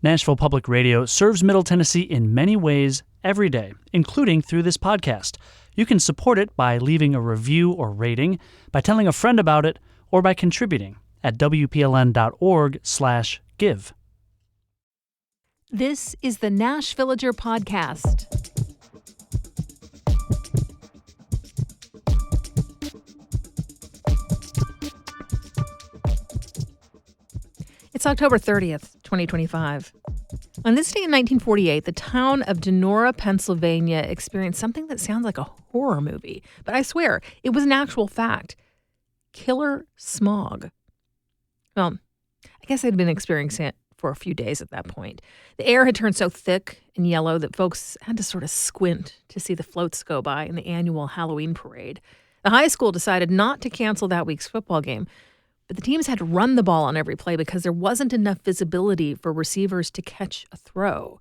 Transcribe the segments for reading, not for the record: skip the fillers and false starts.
Nashville Public Radio serves Middle Tennessee in many ways every day, including through this podcast. You can support it by leaving a review or rating, by telling a friend about it, or by contributing at WPLN.org/give. This is the Nashvillager Podcast. It's October 30th, 2025. On this day in 1948, the town of Donora, Pennsylvania experienced something that sounds like a horror movie. But I swear, it was an actual fact. Killer smog. Well, I guess I'd been experiencing it for a few days at that point. The air had turned so thick and yellow that folks had to sort of squint to see the floats go by in the annual Halloween parade. The high school decided not to cancel that week's football game, but the teams had to run the ball on every play because there wasn't enough visibility for receivers to catch a throw.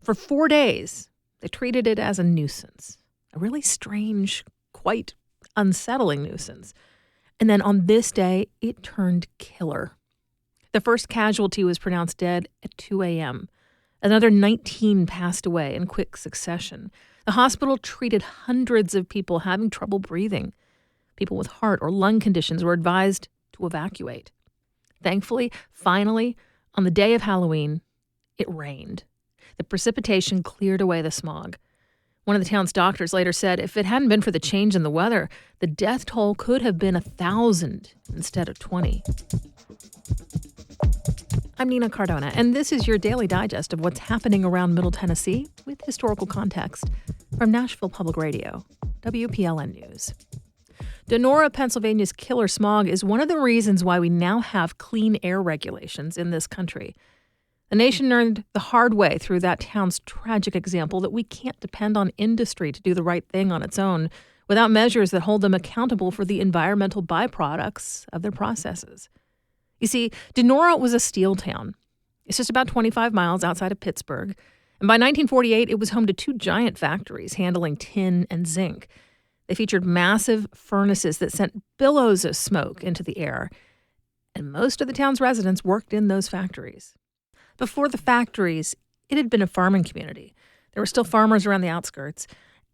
For 4 days, they treated it as a nuisance, a really strange, quite unsettling nuisance. And then on this day, it turned killer. The first casualty was pronounced dead at 2 a.m. Another 19 passed away in quick succession. The hospital treated hundreds of people having trouble breathing. People with heart or lung conditions were advised to evacuate. Thankfully, finally, on the day of Halloween, it rained. The precipitation cleared away the smog. One of the town's doctors later said if it hadn't been for the change in the weather, the death toll could have been 1,000 instead of 20. I'm Nina Cardona, and this is your daily digest of what's happening around Middle Tennessee with historical context from Nashville Public Radio, WPLN News. Donora, Pennsylvania's killer smog is one of the reasons why we now have clean air regulations in this country. The nation learned the hard way through that town's tragic example that we can't depend on industry to do the right thing on its own without measures that hold them accountable for the environmental byproducts of their processes. You see, Donora was a steel town. It's just about 25 miles outside of Pittsburgh, and by 1948, it was home to 2 giant factories handling tin and zinc. They featured massive furnaces that sent billows of smoke into the air, and most of the town's residents worked in those factories. Before the factories, it had been a farming community. There were still farmers around the outskirts,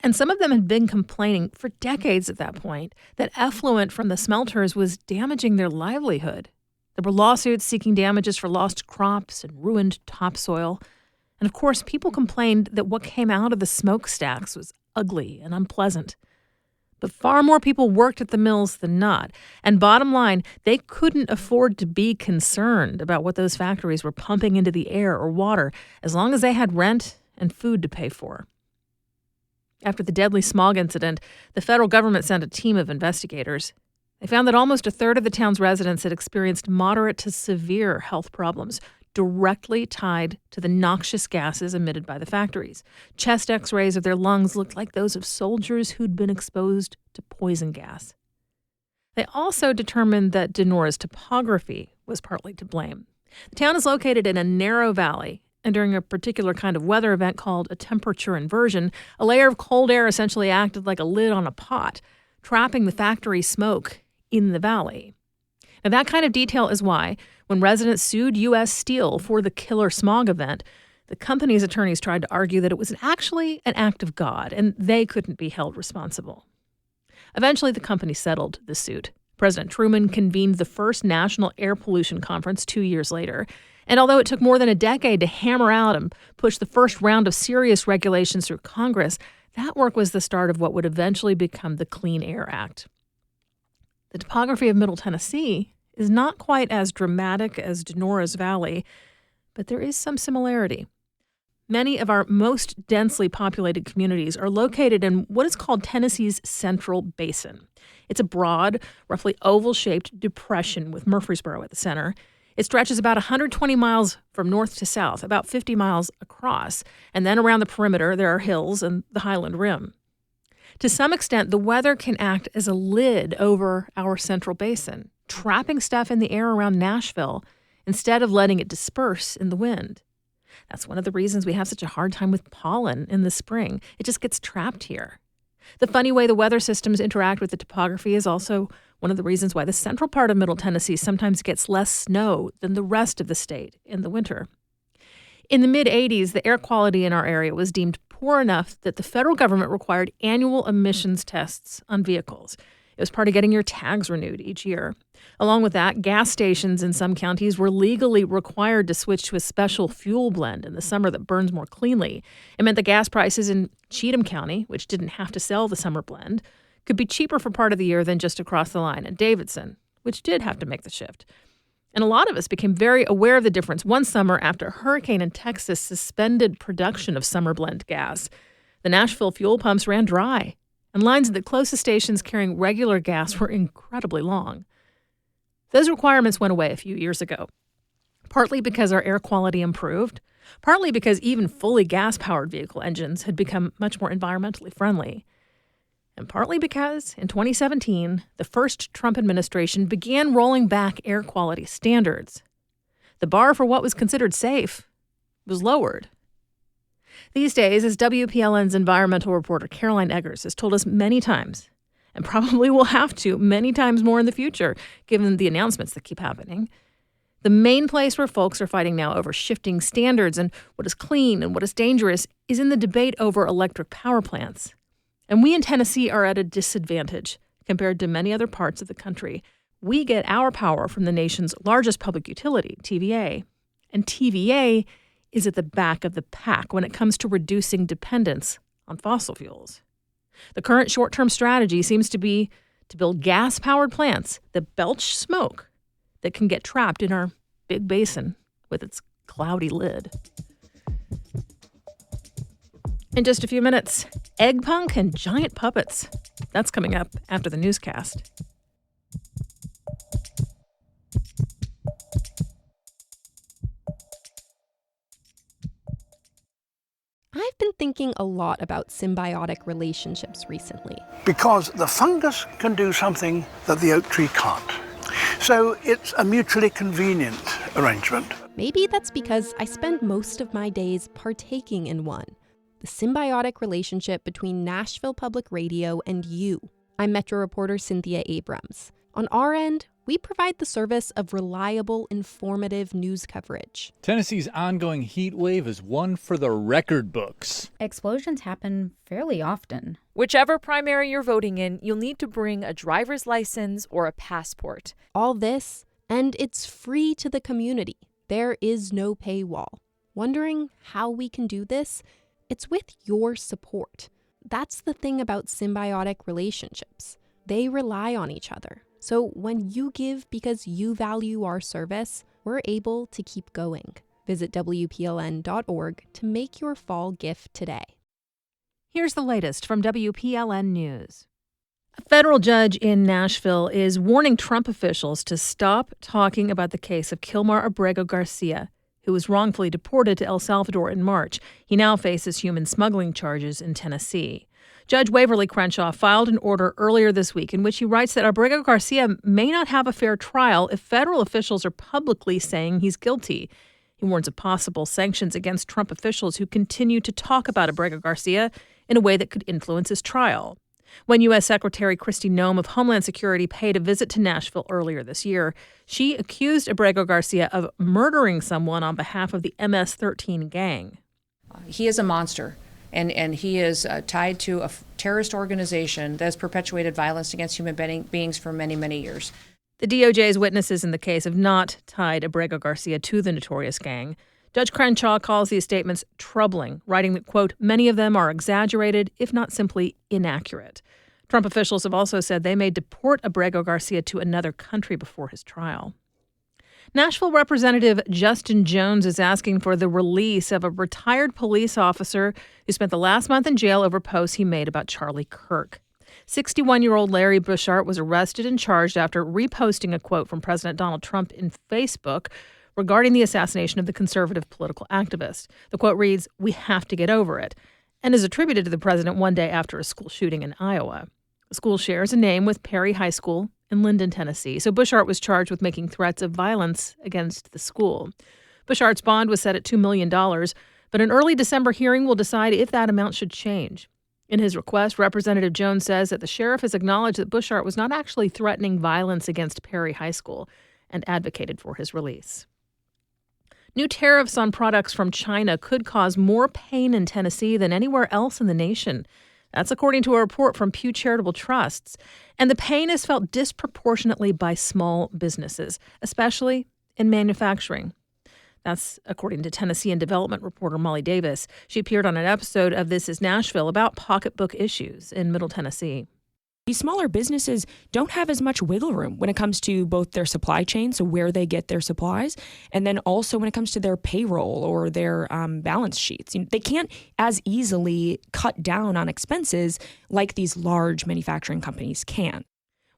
and some of them had been complaining for decades at that point that effluent from the smelters was damaging their livelihood. There were lawsuits seeking damages for lost crops and ruined topsoil. And of course, people complained that what came out of the smokestacks was ugly and unpleasant. But far more people worked at the mills than not. And bottom line, they couldn't afford to be concerned about what those factories were pumping into the air or water as long as they had rent and food to pay for. After the deadly smog incident, the federal government sent a team of investigators. They found that almost a third of the town's residents had experienced moderate to severe health problems directly tied to the noxious gases emitted by the factories. Chest x-rays of their lungs looked like those of soldiers who'd been exposed to poison gas. They also determined that Donora's topography was partly to blame. The town is located in a narrow valley, and during a particular kind of weather event called a temperature inversion, a layer of cold air essentially acted like a lid on a pot, trapping the factory smoke in the valley. Now, that kind of detail is why, when residents sued U.S. Steel for the killer smog event, the company's attorneys tried to argue that it was actually an act of God, and they couldn't be held responsible. Eventually, the company settled the suit. President Truman convened the first National Air Pollution Conference 2 years later, and although it took more than a decade to hammer out and push the first round of serious regulations through Congress, that work was the start of what would eventually become the Clean Air Act. The topography of Middle Tennessee is not quite as dramatic as Donora's Valley, but there is some similarity. Many of our most densely populated communities are located in what is called Tennessee's Central Basin. It's a broad, roughly oval-shaped depression with Murfreesboro at the center. It stretches about 120 miles from north to south, about 50 miles across, and then around the perimeter there are hills and the Highland Rim. To some extent, the weather can act as a lid over our central basin, trapping stuff in the air around Nashville instead of letting it disperse in the wind. That's one of the reasons we have such a hard time with pollen in the spring. It just gets trapped here. The funny way the weather systems interact with the topography is also one of the reasons why the central part of Middle Tennessee sometimes gets less snow than the rest of the state in the winter. In the mid-'80s, the air quality in our area was deemed poor enough that the federal government required annual emissions tests on vehicles. It was part of getting your tags renewed each year. Along with that, gas stations in some counties were legally required to switch to a special fuel blend in the summer that burns more cleanly. It meant the gas prices in Cheatham County, which didn't have to sell the summer blend, could be cheaper for part of the year than just across the line at Davidson, which did have to make the shift. And a lot of us became very aware of the difference one summer after a hurricane in Texas suspended production of summer blend gas. The Nashville fuel pumps ran dry, and lines at the closest stations carrying regular gas were incredibly long. Those requirements went away a few years ago, partly because our air quality improved, partly because even fully gas-powered vehicle engines had become much more environmentally friendly, and partly because, in 2017, the first Trump administration began rolling back air quality standards. The bar for what was considered safe was lowered. These days, as WPLN's environmental reporter Caroline Eggers has told us many times, and probably will have to many times more in the future, given the announcements that keep happening, the main place where folks are fighting now over shifting standards and what is clean and what is dangerous is in the debate over electric power plants. And we in Tennessee are at a disadvantage compared to many other parts of the country. We get our power from the nation's largest public utility, TVA. And TVA is at the back of the pack when it comes to reducing dependence on fossil fuels. The current short-term strategy seems to be to build gas-powered plants that belch smoke that can get trapped in our big basin with its cloudy lid. In just a few minutes, egg punk and giant puppets. That's coming up after the newscast. I've been thinking a lot about symbiotic relationships recently. Because the fungus can do something that the oak tree can't. So it's a mutually convenient arrangement. Maybe that's because I spend most of my days partaking in one. The symbiotic relationship between Nashville Public Radio and you. I'm Metro reporter Cynthia Abrams. On our end, we provide the service of reliable, informative news coverage. Tennessee's ongoing heat wave is one for the record books. Explosions happen fairly often. Whichever primary you're voting in, you'll need to bring a driver's license or a passport. All this, and it's free to the community. There is no paywall. Wondering how we can do this? It's with your support. That's the thing about symbiotic relationships. They rely on each other. So when you give because you value our service, we're able to keep going. Visit WPLN.org to make your fall gift today. Here's the latest from WPLN News. A federal judge in Nashville is warning Trump officials to stop talking about the case of Kilmar Abrego Garcia, who was wrongfully deported to El Salvador in March. He now faces human smuggling charges in Tennessee. Judge Waverly Crenshaw filed an order earlier this week in which he writes that Abrego Garcia may not have a fair trial if federal officials are publicly saying he's guilty. He warns of possible sanctions against Trump officials who continue to talk about Abrego Garcia in a way that could influence his trial. When U.S. Secretary Kristi Noem of Homeland Security paid a visit to Nashville earlier this year, she accused Abrego Garcia of murdering someone on behalf of the MS-13 gang. He is a monster, and he is tied to a terrorist organization that has perpetuated violence against human beings for many, many years. The DOJ's witnesses in the case have not tied Abrego Garcia to the notorious gang. Judge Crenshaw calls these statements troubling, writing that, quote, many of them are exaggerated, if not simply inaccurate. Trump officials have also said they may deport Abrego Garcia to another country before his trial. Nashville Representative Justin Jones is asking for the release of a retired police officer who spent the last month in jail over posts he made about Charlie Kirk. 61-year-old Larry Bushart was arrested and charged after reposting a quote from President Donald Trump in Facebook regarding the assassination of the conservative political activist. The quote reads, "We have to get over it," and is attributed to the president one day after a school shooting in Iowa. The school shares a name with Perry High School in Linden, Tennessee, so Bushart was charged with making threats of violence against the school. Bushart's bond was set at $2 million, but an early December hearing will decide if that amount should change. In his request, Representative Jones says that the sheriff has acknowledged that Bushart was not actually threatening violence against Perry High School and advocated for his release. New tariffs on products from China could cause more pain in Tennessee than anywhere else in the nation. That's according to a report from Pew Charitable Trusts. And the pain is felt disproportionately by small businesses, especially in manufacturing. That's according to Tennessee and development reporter Molly Davis. She appeared on an episode of This is Nashville about pocketbook issues in Middle Tennessee. These smaller businesses don't have as much wiggle room when it comes to both their supply chain, so where they get their supplies, and then also when it comes to their payroll or their balance sheets. They can't as easily cut down on expenses like these large manufacturing companies can.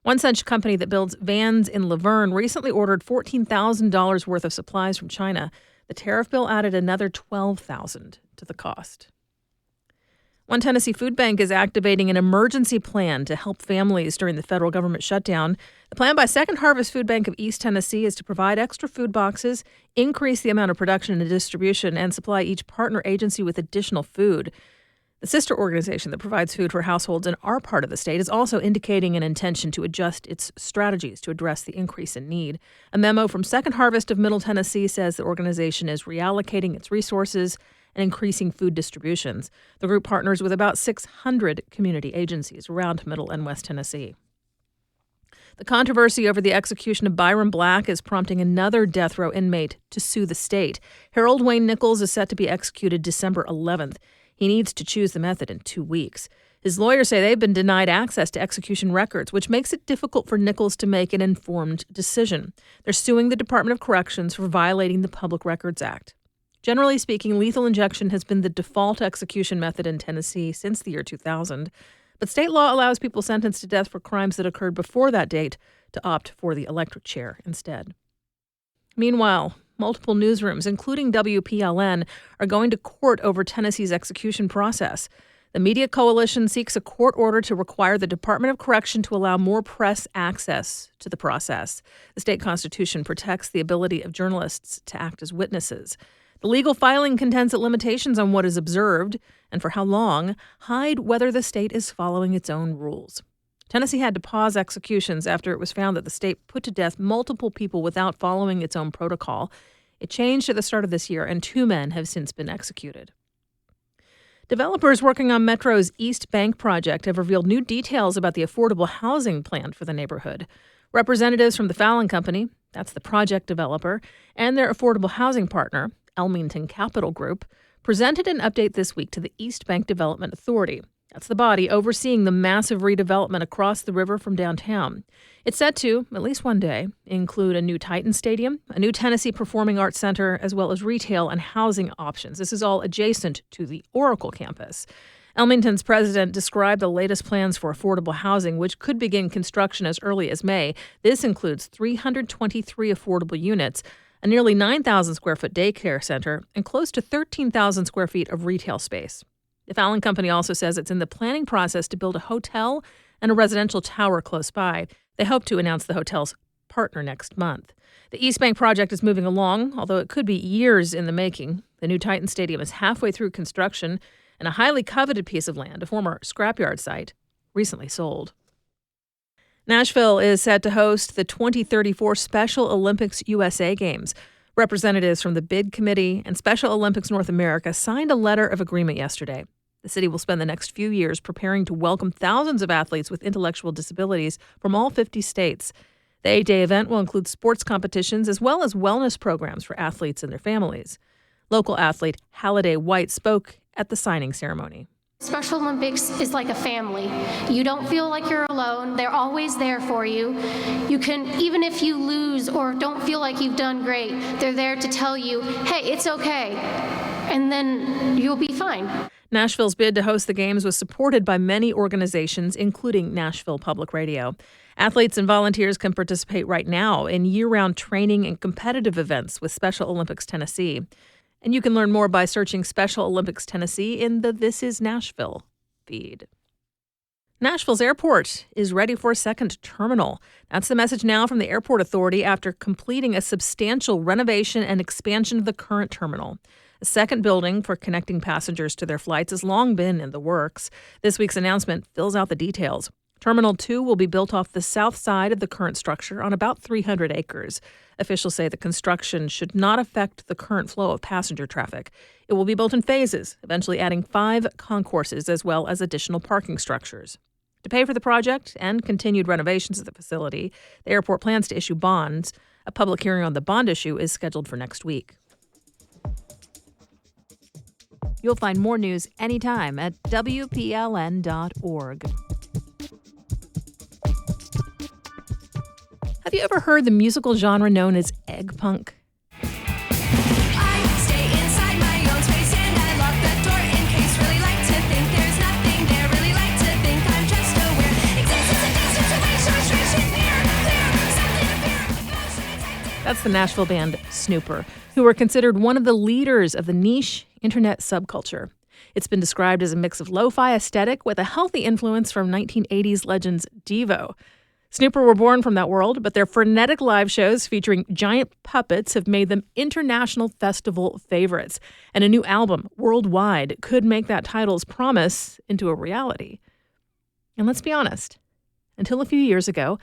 One such company that builds vans in Laverne recently ordered $14,000 worth of supplies from China. The tariff bill added another $12,000 to the cost. One Tennessee food bank is activating an emergency plan to help families during the federal government shutdown. The plan by Second Harvest Food Bank of East Tennessee is to provide extra food boxes, increase the amount of production and distribution, and supply each partner agency with additional food. The sister organization that provides food for households in our part of the state is also indicating an intention to adjust its strategies to address the increase in need. A memo from Second Harvest of Middle Tennessee says the organization is reallocating its resources and increasing food distributions. The group partners with about 600 community agencies around Middle and West Tennessee. The controversy over the execution of Byron Black is prompting another death row inmate to sue the state. Harold Wayne Nichols is set to be executed December 11th. He needs to choose the method in 2 weeks. His lawyers say they've been denied access to execution records, which makes it difficult for Nichols to make an informed decision. They're suing the Department of Corrections for violating the Public Records Act. Generally speaking, lethal injection has been the default execution method in Tennessee since the year 2000. But state law allows people sentenced to death for crimes that occurred before that date to opt for the electric chair instead. Meanwhile, multiple newsrooms, including WPLN, are going to court over Tennessee's execution process. The Media Coalition seeks a court order to require the Department of Correction to allow more press access to the process. The state constitution protects the ability of journalists to act as witnesses. The legal filing contends that limitations on what is observed and for how long hide whether the state is following its own rules. Tennessee had to pause executions after it was found that the state put to death multiple people without following its own protocol. It changed at the start of this year, and 2 men have since been executed. Developers working on Metro's East Bank project have revealed new details about the affordable housing plan for the neighborhood. Representatives from the Fallon Company, that's the project developer, and their affordable housing partner, Elmington Capital Group, presented an update this week to the East Bank Development Authority. That's the body overseeing the massive redevelopment across the river from downtown. It's set to, at least one day, include a new Titan Stadium, a new Tennessee Performing Arts Center, as well as retail and housing options. This is all adjacent to the Oracle campus. Elmington's president described the latest plans for affordable housing, which could begin construction as early as May. This includes 323 affordable units, a nearly 9,000 square foot daycare center, and close to 13,000 square feet of retail space. The Fallon Company also says it's in the planning process to build a hotel and a residential tower close by. They hope to announce the hotel's partner next month. The East Bank project is moving along, although it could be years in the making. The new Titan Stadium is halfway through construction, and a highly coveted piece of land, a former scrapyard site, recently sold. Nashville is set to host the 2034 Special Olympics USA Games. Representatives from the Bid Committee and Special Olympics North America signed a letter of agreement yesterday. The city will spend the next few years preparing to welcome thousands of athletes with intellectual disabilities from all 50 states. The 8-day event will include sports competitions as well as wellness programs for athletes and their families. Local athlete Halliday White spoke at the signing ceremony. Special Olympics is like a family. You don't feel like you're alone. They're always there for you. You can, even if you lose or don't feel like you've done great, they're there to tell you, hey, it's okay, and then you'll be fine. Nashville's bid to host the games was supported by many organizations, including Nashville Public Radio. Athletes and volunteers can participate right now in year-round training and competitive events with Special Olympics Tennessee. And you can learn more by searching Special Olympics Tennessee in the This is Nashville feed. Nashville's airport is ready for a second terminal. That's the message now from the Airport Authority after completing a substantial renovation and expansion of the current terminal. A second building for connecting passengers to their flights has long been in the works. This week's announcement fills out the details. Terminal 2 will be built off the south side of the current structure on about 300 acres. Officials say the construction should not affect the current flow of passenger traffic. It will be built in phases, eventually adding 5 concourses as well as additional parking structures. To pay for the project and continued renovations of the facility, the airport plans to issue bonds. A public hearing on the bond issue is scheduled for next week. You'll find more news anytime at WPLN.org. Have you ever heard the musical genre known as egg punk? That's the Nashville band Snooper, who are considered one of the leaders of the niche internet subculture. It's been described as a mix of lo-fi aesthetic with a healthy influence from 1980s legends Devo. Snooper were born from that world, but their frenetic live shows featuring giant puppets have made them international festival favorites. And a new album, Worldwide, could make that title's promise into a reality. And let's be honest, until a few years ago,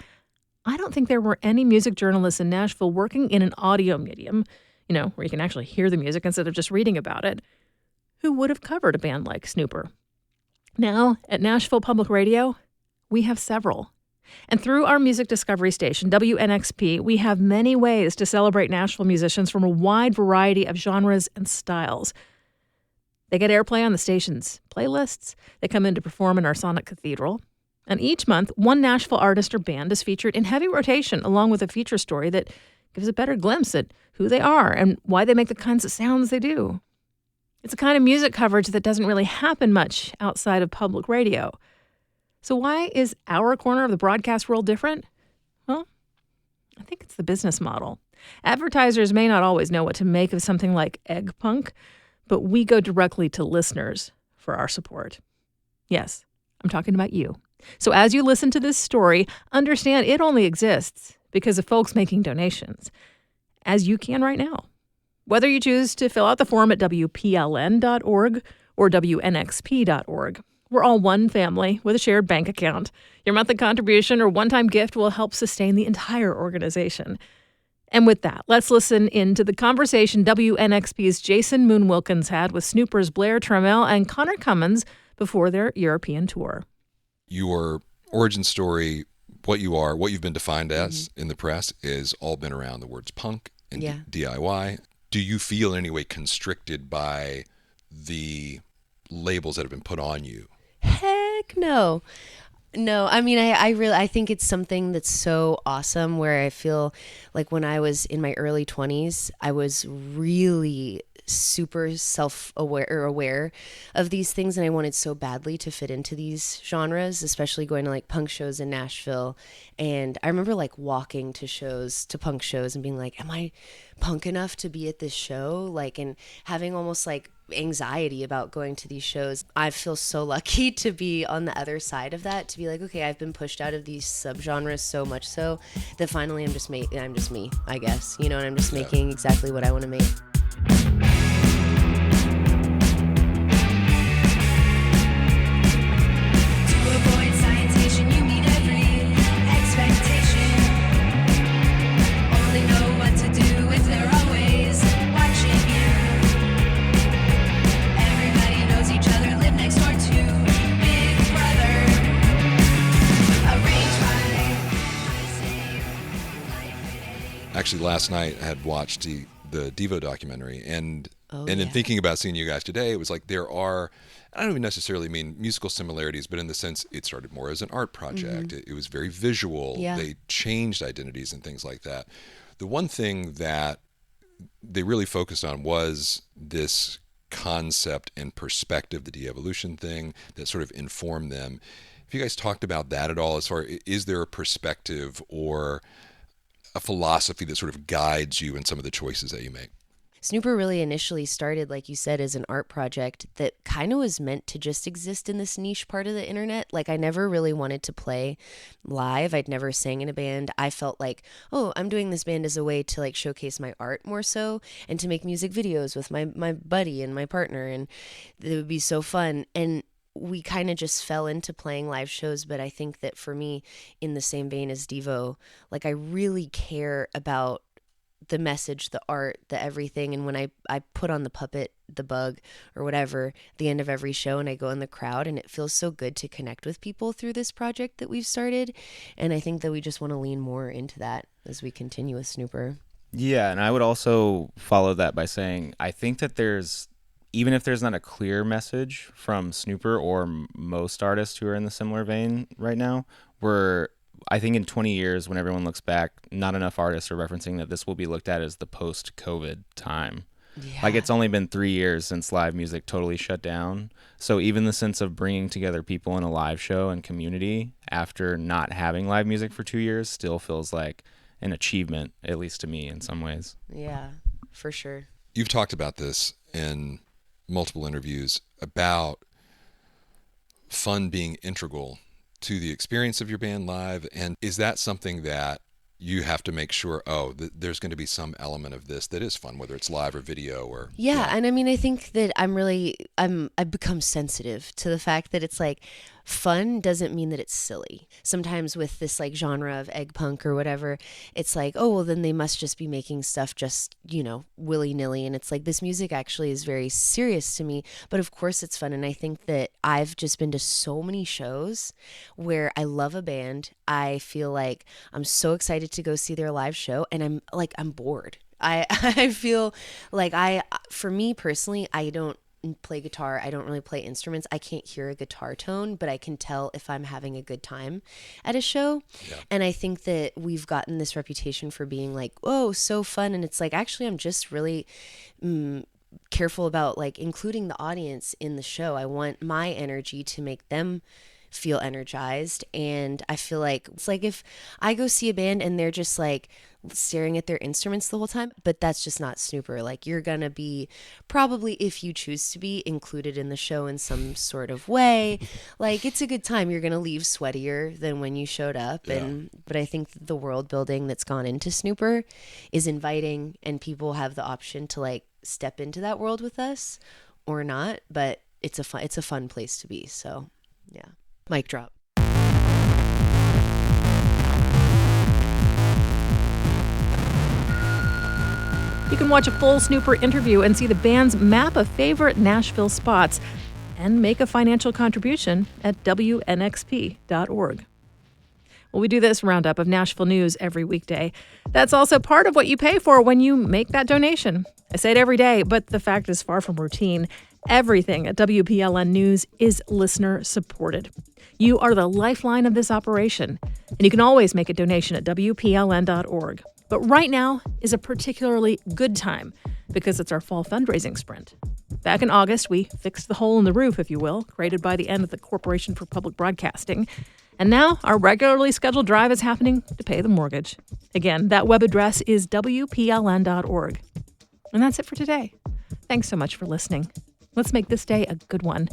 I don't think there were any music journalists in Nashville working in an audio medium, where you can actually hear the music instead of just reading about it, who would have covered a band like Snooper. Now, at Nashville Public Radio, we have several. And through our music discovery station, WNXP, we have many ways to celebrate Nashville musicians from a wide variety of genres and styles. They get airplay on the station's playlists. They come in to perform in our Sonic Cathedral. And each month, one Nashville artist or band is featured in heavy rotation, along with a feature story that gives a better glimpse at who they are and why they make the kinds of sounds they do. It's a kind of music coverage that doesn't really happen much outside of public radio. So why is our corner of the broadcast world different? Well, I think it's the business model. Advertisers may not always know what to make of something like egg punk, but we go directly to listeners for our support. Yes, I'm talking about you. So as you listen to this story, understand it only exists because of folks making donations, as you can right now. Whether you choose to fill out the form at WPLN.org or WNXP.org, we're all one family with a shared bank account. Your monthly contribution or one-time gift will help sustain the entire organization. And with that, let's listen into the conversation WNXP's Jason Moon Wilkins had with Snooper's Blair Trammell and Connor Cummins before their European tour. Your origin story, what you are, what you've been defined as in the press, is all been around the words punk and DIY. Do you feel in any way constricted by the labels that have been put on you? Heck no. No, I mean, I think it's something that's so awesome, where I feel like when I was in my early 20s, I was really super aware of these things, and I wanted so badly to fit into these genres, especially going to like punk shows in Nashville. And I remember like walking to punk shows and being like, am I punk enough to be at this show? Like, and having almost like anxiety about going to these shows. I feel so lucky to be on the other side of that, to be like, okay, I've been pushed out of these subgenres so much so that finally I'm just me, I guess, and I'm just making exactly what I want to make. Actually, last night I had watched the Devo documentary, and in thinking about seeing you guys today, it was like there are, I don't even necessarily mean musical similarities, but in the sense it started more as an art project. It was very visual. Yeah. They changed identities and things like that. The one thing that they really focused on was this concept and perspective, the de-evolution thing that sort of informed them. Have you guys talked about that at all? As far, is there a perspective or a philosophy that sort of guides you in some of the choices that you make? Snooper really initially started, like you said, as an art project that kind of was meant to just exist in this niche part of the internet. Like, I never really wanted to play live. I'd never sang in a band. I felt like, oh, I'm doing this band as a way to like showcase my art more so, and to make music videos with my buddy and my partner, and it would be so fun. And we kind of just fell into playing live shows. But I think that for me, in the same vein as Devo, like I really care about the message, the art, the everything. And when I put on the puppet, the bug or whatever, at the end of every show, and I go in the crowd, and it feels so good to connect with people through this project that we've started. And I think that we just want to lean more into that as we continue with Snooper. Yeah, and I would also follow that by saying I think that even if there's not a clear message from Snooper or most artists who are in the similar vein right now, I think in 20 years, when everyone looks back, not enough artists are referencing that this will be looked at as the post-COVID time. Yeah. Like, it's only been 3 years since live music totally shut down. So even the sense of bringing together people in a live show and community after not having live music for 2 years still feels like an achievement, at least to me in some ways. Yeah, for sure. You've talked about this in multiple interviews about fun being integral to the experience of your band live. And is that something that you have to make sure, there's going to be some element of this that is fun, whether it's live or video or... Yeah, and I mean, I think that I've become sensitive to the fact that it's like, fun doesn't mean that it's silly. Sometimes with this like genre of egg punk or whatever, it's like, oh, well, then they must just be making stuff just, willy-nilly. And it's like, this music actually is very serious to me, but of course it's fun. And I think that I've just been to so many shows where I love a band. I feel like I'm so excited to go see their live show, and I'm bored. I feel like for me personally, I don't play guitar. I don't really play instruments. I can't hear a guitar tone, but I can tell if I'm having a good time at a show. Yeah. And I think that we've gotten this reputation for being like, oh, so fun. And it's like, actually, I'm just really careful about like including the audience in the show. I want my energy to make them feel energized. And I feel like it's like if I go see a band and they're just like staring at their instruments the whole time, but that's just not Snooper. Like, you're gonna be probably, if you choose to be, included in the show in some sort of way. Like, it's a good time. You're gonna leave sweatier than when you showed up. Yeah. But I think the world building that's gone into Snooper is inviting, and people have the option to like step into that world with us or not. But it's a fun place to be. So yeah. Mic drop. You can watch a full Snooper interview and see the band's map of favorite Nashville spots and make a financial contribution at WNXP.org. Well, we do this roundup of Nashville news every weekday. That's also part of what you pay for when you make that donation. I say it every day, but the fact is far from routine. Everything at WPLN News is listener supported. You are the lifeline of this operation, and you can always make a donation at WPLN.org. But right now is a particularly good time because it's our fall fundraising sprint. Back in August, we fixed the hole in the roof, if you will, created by the end of the Corporation for Public Broadcasting. And now our regularly scheduled drive is happening to pay the mortgage. Again, that web address is WPLN.org. And that's it for today. Thanks so much for listening. Let's make this day a good one,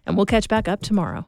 and we'll catch back up tomorrow.